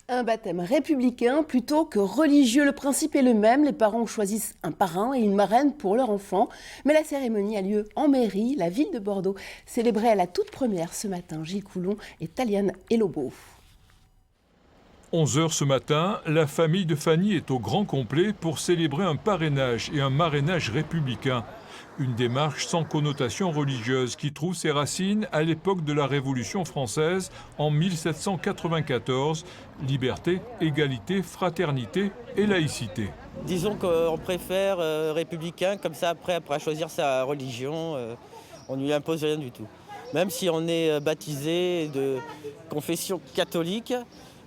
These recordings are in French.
Un baptême républicain plutôt que religieux. Le principe est le même. Les parents choisissent un parrain et une marraine pour leur enfant. Mais la cérémonie a lieu en mairie, la ville de Bordeaux. Célébrée à la toute première ce matin. Gilles Coulon et Taliane Elobo. 11 h ce matin, la famille de Fanny est au grand complet pour célébrer un parrainage et un marrainage républicain. Une démarche sans connotation religieuse qui trouve ses racines à l'époque de la Révolution française en 1794. Liberté, égalité, fraternité et laïcité. Disons qu'on préfère républicain, comme ça après à choisir sa religion, on ne lui impose rien du tout. Même si on est baptisé de confession catholique,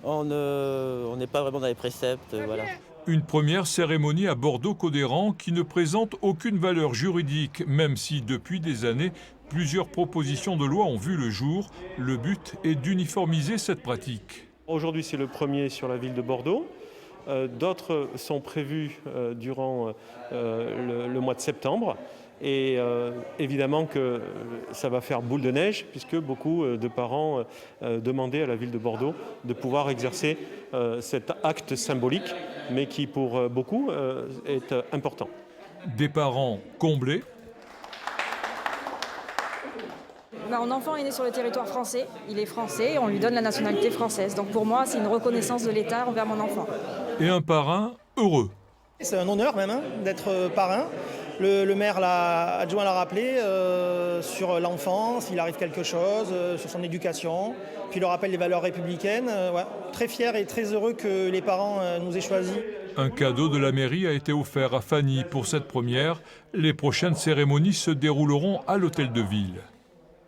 on n'est pas vraiment dans les préceptes, voilà. Une première cérémonie à Bordeaux-Codéran qui ne présente aucune valeur juridique, même si depuis des années, plusieurs propositions de loi ont vu le jour. Le but est d'uniformiser cette pratique. Aujourd'hui, c'est le premier sur la ville de Bordeaux. D'autres sont prévus durant le mois de septembre. Et évidemment que ça va faire boule de neige puisque beaucoup de parents demandaient à la ville de Bordeaux de pouvoir exercer cet acte symbolique, mais qui pour beaucoup est important. Des parents comblés. Mon enfant est né sur le territoire français, il est français, on lui donne la nationalité française. Donc pour moi, c'est une reconnaissance de l'État envers mon enfant. Et un parrain heureux. C'est un honneur même d'être parrain. Le maire adjoint l'a rappelé sur l'enfant, s'il arrive quelque chose, sur son éducation. Puis il le rappelle les valeurs républicaines. Ouais. Très fier et très heureux que les parents nous aient choisis. Un cadeau de la mairie a été offert à Fanny pour cette première. Les prochaines cérémonies se dérouleront à l'hôtel de ville.